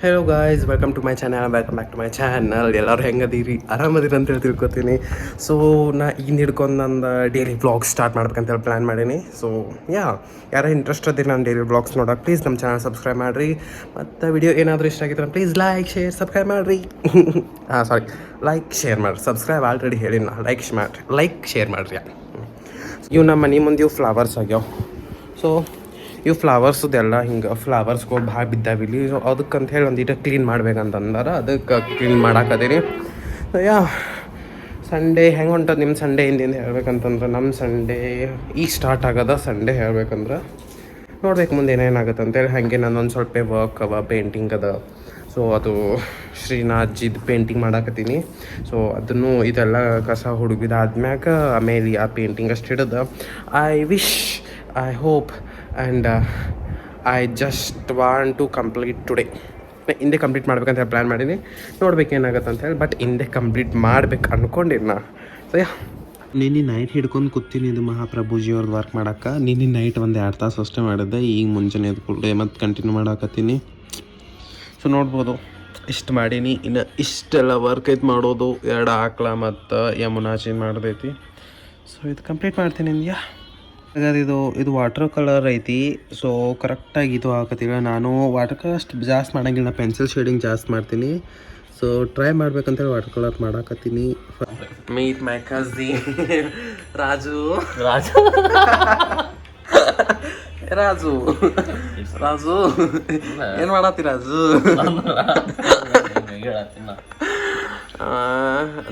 Hello guys, welcome to my channel. Welcome back to my channel. ಎಲ್ಲರೂ ಹೆಂಗದೀರಿ, ಆರಾಮದಿರಿ ಅಂತೇಳಿ ತಿಳ್ಕೊತೀನಿ. So ನಾ ಈಗ ಹಿಡ್ಕೊಂಡು ನಂದು ಡೈಲಿ ವ್ಲಾಗ್ ಸ್ಟಾರ್ಟ್ ಮಾಡ್ಬೇಕಂತೇಳಿ ಪ್ಲ್ಯಾನ್ ಮಾಡೀನಿ. ಸೊ ಯಾರು ಇಂಟ್ರೆಸ್ಟ್ ಅದಿರಿ ನಾನು ಡೈಲಿ ವ್ಲಾಗ್ಸ್ ನೋಡೋಕೆ, ಪ್ಲೀಸ್ ನಮ್ಮ ಚಾನಲ್ ಸಬ್ಸ್ಕ್ರೈಬ್ ಮಾಡಿರಿ. ಮತ್ತು ವಿಡಿಯೋ ಏನಾದರೂ ಇಷ್ಟ ಆಗಿದ್ರೆ ಪ್ಲೀಸ್ ಲೈಕ್ ಶೇರ್ ಸಬ್ಸ್ಕ್ರೈಬ್ ಮಾಡಿರಿ. ಲೈಕ್ ಶೇರ್ ಮಾಡಿರಿ. ಸಬ್ಸ್ಕ್ರೈಬ್ ಆಲ್ರೆಡಿ ಹೇಳಿ ನಾ, ಲೈಕ್ ಶೇರ್ ಮಾಡಿರಿ. ಇವು ನಮ್ಮ ಮನೆ ಮುಂದೆ ಇವು ಫ್ಲವರ್ಸ್ ಆಗ್ಯಾವ. ಸೊ ಇವು ಫ್ಲವರ್ಸದೆಲ್ಲ ಹಿಂಗೆ ಫ್ಲವರ್ಸ್ಗಳು ಭಾಳ ಬಿದ್ದಾವಿಲ್ಲಿ. ಸೊ ಅದಕ್ಕಂತ ಹೇಳಿ ಒಂದಿಟ್ಟು ಕ್ಲೀನ್ ಮಾಡ್ಬೇಕಂತಂದಾರ, ಅದಕ್ಕೆ ಕ್ಲೀನ್ ಮಾಡಾಕತ್ತೀನಿ. ಸಂಡೇ ಹೆಂಗೆ ಹೊಂಟದ ನಿಮ್ಮ ಸಂಡೇ ಹಿಂದಿಂದ ಹೇಳ್ಬೇಕಂತಂದ್ರೆ, ನಮ್ಮ ಸಂಡೇ ಈಗ ಸ್ಟಾರ್ಟ್ ಆಗದ. ಸಂಡೇ ಹೇಳ್ಬೇಕಂದ್ರೆ ನೋಡ್ಬೇಕು ಮುಂದೆ ಏನೇನಾಗುತ್ತೆ ಅಂತೇಳಿ. ಹಾಗೆ ನಾನೊಂದು ಸ್ವಲ್ಪ ವರ್ಕ್ ಅವ, ಪೇಂಟಿಂಗ್ ಅದ. ಸೊ ಅದು ಶ್ರೀನಾಥ್ಜಿದು ಪೇಂಟಿಂಗ್ ಮಾಡಾಕತ್ತೀನಿ. ಸೊ ಅದನ್ನು ಇದೆಲ್ಲ ಕಸ ಹುಡುಗಿದಾದ್ಮ್ಯಾಗ ಆಮೇಲೆ ಆ ಪೇಂಟಿಂಗ್ ಅಷ್ಟು ಹಿಡಿದು I hope and I just want to complete today. ಹಿಂದೆ ಕಂಪ್ಲೀಟ್ ಮಾಡ್ಬೇಕಂತ ಪ್ಲ್ಯಾನ್ ಮಾಡೀನಿ. ನೋಡ್ಬೇಕು ಏನಾಗುತ್ತೆ ಅಂತ ಹೇಳಿ. ಬಟ್ ಹಿಂದೆ ಕಂಪ್ಲೀಟ್ ಮಾಡ್ಬೇಕು ಅಂದ್ಕೊಂಡಿನಿ ನಾ. ಸೊ ನಿನ್ನೆ ನೈಟ್ ಹಿಡ್ಕೊಂಡು ಕೂತೀನಿ ಇದು ಮಹಾಪ್ರಭುಜಿ ಅವ್ರದ್ದು ವರ್ಕ್ ಮಾಡೋಕೆ. ನಿನ್ನೆ ನೈಟ್ ಒಂದು 2 ತಾಸು ಅಷ್ಟೇ ಮಾಡಿದ್ದೆ. ಈಗ ಮುಂಜಾನೆ ಎದ್ಕೊಳ್ಳೆ ಮತ್ತು ಕಂಟಿನ್ಯೂ ಮಾಡಾಕತ್ತೀನಿ. ಸೊ ನೋಡ್ಬೋದು ಇಷ್ಟು ಮಾಡೀನಿ. ಇನ್ನು ಇಷ್ಟೆಲ್ಲ ವರ್ಕ್ ಐತೆ ಮಾಡೋದು. 2 ಆಕಳ ಮತ್ತು ಯಮುನಾ ಚೇಂಜ್ ಮಾಡೋದೈತಿ. ಸೊ ಇದು ಕಂಪ್ಲೀಟ್ ಮಾಡ್ತೀನಿ ಇಂದ್ಯಾ. ಹಾಗಾದ್ರೆ ಇದು ವಾಟರ್ ಕಲರ್ ಐತಿ. ಸೊ ಕರೆಕ್ಟಾಗಿ ಇದು ಹಾಕತ್ತಿಲ್ಲ. ನಾನು ವಾಟರ್ ಕಲರ್ ಅಷ್ಟು ಜಾಸ್ತಿ ಮಾಡೋಂಗಿಲ್ಲ, ಪೆನ್ಸಿಲ್ ಶೇಡಿಂಗ್ ಜಾಸ್ತಿ ಮಾಡ್ತೀನಿ. ಸೊ ಟ್ರೈ ಮಾಡ್ಬೇಕಂತೇಳಿ ವಾಟರ್ ಕಲರ್ ಮಾಡಾಕತ್ತೀನಿ. Meet my cousin Raju. ಏನು ಮಾಡತ್ತಿ ರಾಜು?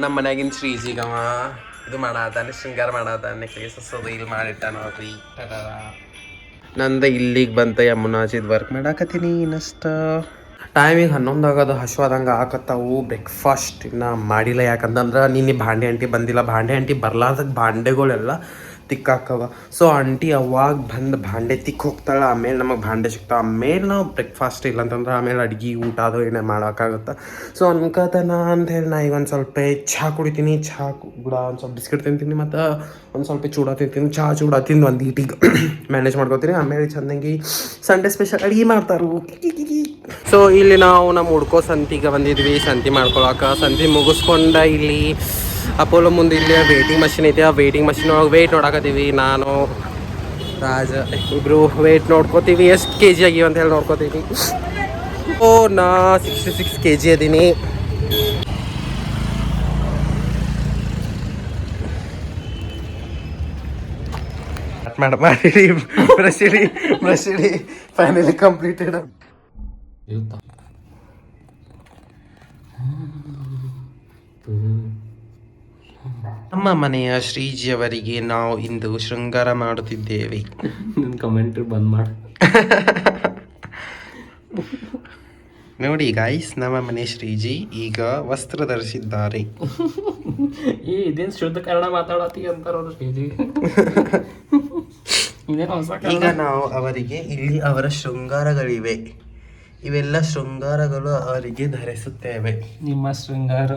ನಮ್ಮ ಮನ್ಯಾಗಿನ ಶ್ರೀಜಿಗವ ಇದು ಮಾಡಾತಾನೆ, ಶೃಂಗಾರ ಮಾಡಾತಾನೆ, ನೆಕ್ಲೇಸಸ್ ಅದು ಇಲ್ಲಿ ಮಾಡಿಟ್ಟ ನೋಡ್ರಿ. ನಂದು ಇಲ್ಲಿಗೆ ಬಂತ ಯಮುನಾಜಿದ್ ವರ್ಕ್ ಮಾಡಾಕತ್ತೀನಿ. ಇನ್ನಷ್ಟ ಟೈಮಿಗೆ 11 ಆಗೋದು. ಹಶ್ವಾದಂಗೆ ಆಕತ್ತಾವು. ಬ್ರೇಕ್ಫಾಸ್ಟ್ ಇನ್ನೂ ಮಾಡಿಲ್ಲ. ಯಾಕಂತಂದ್ರೆ ನಿನ್ನೆ ಭಾಂಡೆ ಆಂಟಿ ಬಂದಿಲ್ಲ. ಭಾಂಡೆ ಆಂಟಿ ಬರ್ಲಾರ್ದಾಗ ಭಾಂಡೆಗಳೆಲ್ಲ ತಿಕ್ಕಾಕವ. ಸೊ ಆಂಟಿ ಅವಾಗ ಬಂದು ಭಾಂಡೆ ತಿಕ್ಕ ಹೋಗ್ತಾಳೆ. ಆಮೇಲೆ ನಮಗೆ ಭಾಂಡೆ ಸಿಗ್ತಾವೆ. ಆಮೇಲೆ ನಾವು ಬ್ರೇಕ್ಫಾಸ್ಟ್ ಇಲ್ಲಂತಂದ್ರೆ ಆಮೇಲೆ ಅಡುಗೆ ಊಟ ಅದು ಏನೇ ಮಾಡೋಕ್ಕಾಗುತ್ತೆ. ಸೊ ಅನ್ಕೋತಾನ ಅಂಥೇಳಿ ನಾ ಈಗ ಒಂದು ಸ್ವಲ್ಪ ಚಹಾ ಕುಡಿತೀನಿ. ಚಹಾ ಕೂಡ ಒಂದು ಸ್ವಲ್ಪ ಬಿಸ್ಕಿಟ್ ತಿಂತೀನಿ ಮತ್ತು ಒಂದು ಸ್ವಲ್ಪ ಚೂಡ ತಿಂತೀನಿ. ಚೂಡ ತಿಂದು ಒಂದು ಈಟಿಗೆ ಮ್ಯಾನೇಜ್ ಮಾಡ್ಕೋತೀನಿ. ಆಮೇಲೆ ಚೆಂದಂಗಿ ಸಂಡೇ ಸ್ಪೆಷಲ್ ಅಡುಗೆ ಮಾಡ್ತಾರೆ. ಸೊ ಇಲ್ಲಿ ನಾವು ನಮ್ಮ ಹುಡ್ಕೋ ಸಂತಿಗೆ ಬಂದಿದ್ವಿ ಸಂತಿ ಮಾಡ್ಕೊಳಕ್ಕೆ. ಸಂತಿ ಮುಗಿಸ್ಕೊಂಡ ಇಲ್ಲಿ ಅಪೋಲೋ ಮುಂದೆ ಇಲ್ಲಿ ವೇಟಿಂಗ್ ಮಷಿನ್ ಐತೆ. ಆ ವೇಟಿಂಗ್ ಮಷಿನ್ ಒಳಗೆ ವೆಯ್ಟ್ ನೋಡಾಕತ್ತೀವಿ. ನಾನು ರಾಜ ಇಬ್ಬರು ವೆಯ್ಟ್ ನೋಡ್ಕೋತೀವಿ, ಎಷ್ಟು KG ಆಗಿವೆ ಅಂತ ಹೇಳಿ ನೋಡ್ಕೋತೀವಿ. ಓ ನಾ 66 kg ಅದೀನಿ. ಮಾಡಿ ಬ್ರಷ್ ಇಡಿ ಫೈನಲಿ ಕಂಪ್ಲೀಟೆಡ್. ನಮ್ಮ ಮನೆಯ ಶ್ರೀಜಿಯವರಿಗೆ ನಾವು ಇಂದು ಶೃಂಗಾರ ಮಾಡುತ್ತಿದ್ದೇವೆ. ನನ್ನ ಕಮೆಂಟ್ ಬಂದ್ ಮಾಡ. ನೋಡಿ ಗಾಯ್ಸ್, ನಮ್ಮ ಮನೆ ಶ್ರೀಜಿ ಈಗ ವಸ್ತ್ರ ಧರಿಸಿದ್ದಾರೆ. ಇದೇನು ಶುದ್ಧ ಕನ್ನಡ ಮಾತಾಡತ್ತಿ ಅಂತಾರ ಶ್ರೀಜಿ. ಈಗ ನಾವು ಅವರಿಗೆ ಇಲ್ಲಿ ಅವರ ಶೃಂಗಾರಗಳಿವೆ. ಇವೆಲ್ಲ ಶೃಂಗಾರಗಳು ಅವರಿಗೆ ಧರಿಸುತ್ತೇವೆ. ನಿಮ್ಮ ಶೃಂಗಾರ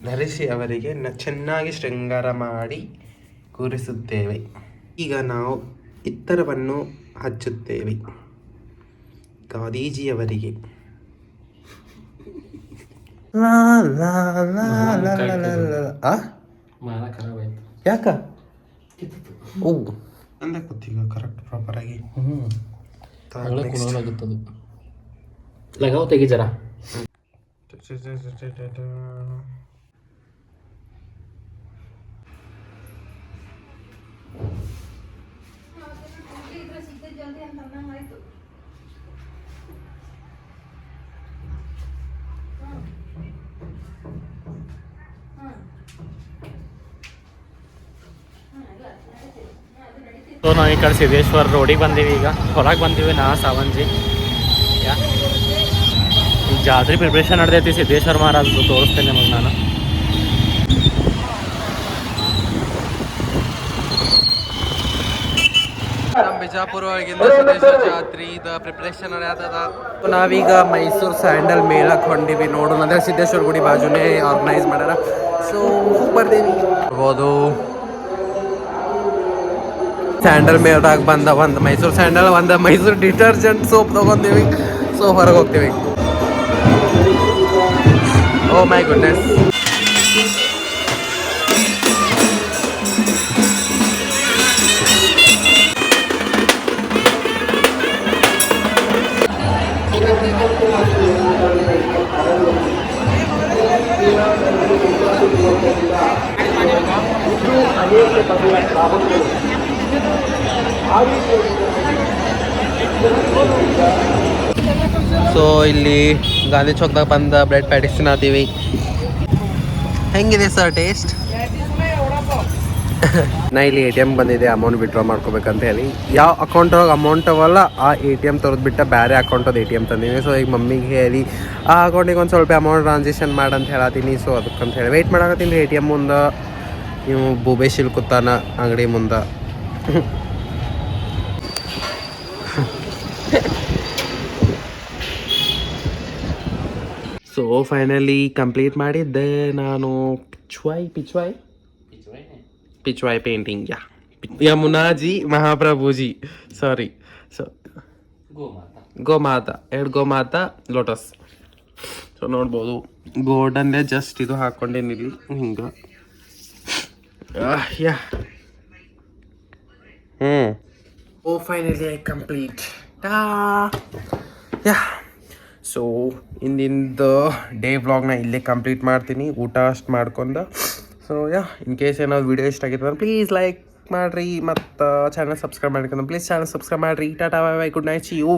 ಧರಿಸಿ ಅವರಿಗೆ ಚೆನ್ನಾಗಿ ಶೃಂಗಾರ ಮಾಡಿ ಕೂರಿಸುತ್ತೇವೆ. ಈಗ ನಾವು ಇತ್ತರವನ್ನು ಹಚ್ಚುತ್ತೇವೆ ಗಾದೀಜಿಯವರಿಗೆ. ಯಾಕ ಓ ಅಂದ ಗೊತ್ತೀಗ ಕರೆಕ್ಟ್ ಪ್ರಾಪರಾಗಿ ಲಗಾವ್ ತೆಗಿ ಜರ. ಸೊ ನಾವು ಈ ಕಡೆ ಸಿದ್ದೇಶ್ವರ ರೋಡಿಗೆ ಬಂದೀವಿ. ಈಗ ಹೊರಗೆ ಬಂದೀವಿ ನಾ ಸಾವಂಜಿ. ಈಗ ಜಾತ್ರೆ ಪ್ರಿಪ್ರೇಷನ್ ನಡೆದೈತಿ ಸಿದ್ದೇಶ್ವರ ಮಹಾರಾಜ್ ತೋರಿಸ್ತೇನೆ ನಿಮಗೆ ನಾನು. ನಮ್ಮ ಬಿಜಾಪುರ ಒಳಗಿಂದ ಸಿದ್ದೇಶ್ವರ ಜಾತ್ರೆದ ಪ್ರಿಪ್ರೇಷನ್ ನಡೆಯದ. ನಾವೀಗ ಮೈಸೂರು ಸ್ಯಾಂಡಲ್ ಮೇಳಕ್ಕೆ ಹೊಂಡಿವಿ. ನೋಡೋಣ ಅಂದರೆ ಸಿದ್ದೇಶ್ವರ ಗುಡಿ ಬಾಜುನೇ ಆರ್ಗನೈಸ್ ಮಾಡ್ಯಾರ. ಸೊ ಬರ್ತೀವಿ ನೋಡ್ಬೋದು. ಸ್ಯಾಂಡಲ್ ಮೇಲ್ದಾಗ ಬಂದ ಒಂದು ಮೈಸೂರು ಸ್ಯಾಂಡಲ್, ಒಂದು ಮೈಸೂರು ಡಿಟರ್ಜೆಂಟ್ ಸೋಪ್ ತೊಗೊಂತೀವಿ. ಸೊ ಹೊರಗೆ ಹೋಗ್ತೀವಿ. ಓ ಮೈ ಗುಡ್ನೆಸ್. ಸೊ ಇಲ್ಲಿ ಗಾಂಧಿ ಚೌಕ್ದಾಗ ಬಂದ ಬ್ರೆಡ್ ಪ್ಯಾಟಿಸ್ ತಿನ್ನತ್ತೀವಿ. ಹೆಂಗಿದೆ ಸರ್ ಟೇಸ್ಟ್? ನಾ ಇಲ್ಲಿ ATM ಬಂದಿದೆ ಅಮೌಂಟ್ ವಿಡ್ರಾ ಮಾಡ್ಕೋಬೇಕಂತ ಹೇಳಿ. ಯಾವ ಅಕೌಂಟೊಳಗೆ ಅಮೌಂಟ್ ಅವಲ್ಲ ಆ ATM ತೊರೆದ್ಬಿಟ್ಟು ಬೇರೆ ಅಕೌಂಟದ ATM ತಂದೀನಿ. ಸೊ ಈಗ ಮಮ್ಮಿಗೆ ಹೇಳಿ ಆ ಅಕೌಂಟಿಗೆ ಒಂದು ಸ್ವಲ್ಪ ಅಮೌಂಟ್ ಟ್ರಾನ್ಸಾಕ್ಷನ್ ಮಾಡಂತ ಹೇಳತ್ತೀನಿ. ಸೊ ಅದಕ್ಕಂತ ಹೇಳಿ ವೆಯ್ಟ್ ಮಾಡಕತ್ತೀನಿ ರೀ ATM ಮುಂದೆ. ನೀವು ಬೂಬೆ ಶಿಲ್ಕುತ್ತಾನ ಅಂಗಡಿ ಮುಂದೆ. ಸೊ ಫೈನಲಿ ಕಂಪ್ಲೀಟ್ ಮಾಡಿದ್ದೆ ನಾನು Pichwai painting. Yamunaji Mahaprabhuji sorry. So ಗೋಮಾತಾ 2 ಗೋಮಾತಾ ಲೋಟಸ್. ಸೊ ನೋಡ್ಬೋದು ಗೋಲ್ಡನ್ನೇ ಜಸ್ಟ್ ಇದು ಹಾಕ್ಕೊಂಡೇನಿಲ್ಲಿ ಹಿಂಗೆ. Yeah oh finally I complete. Yeah so ಇಂದಿಂದು ಡೇ ವ್ಲಾಗ್ನ ಇಲ್ಲೇ ಕಂಪ್ಲೀಟ್ ಮಾಡ್ತೀನಿ ಊಟ ಅಷ್ಟು ಮಾಡ್ಕೊಂಡು. ಸೊ ಯಾ ಇನ್ ಕೇಸ್ ಏನಾದ್ರು ವೀಡಿಯೋ ಇಷ್ಟ ಆಗಿತ್ತು ಅಂದ್ರೆ ಪ್ಲೀಸ್ ಲೈಕ್ ಮಾಡಿರಿ ಮತ್ತು ಚಾನಲ್ ಸಬ್ಸ್ಕ್ರೈಬ್ ಮಾಡ್ಕೊಂಡು ಪ್ಲೀಸ್ ಚಾನಲ್ ಸಬ್ಸ್ಕ್ರೈಬ್ ಮಾಡಿರಿ. Tata bye bye good night see you.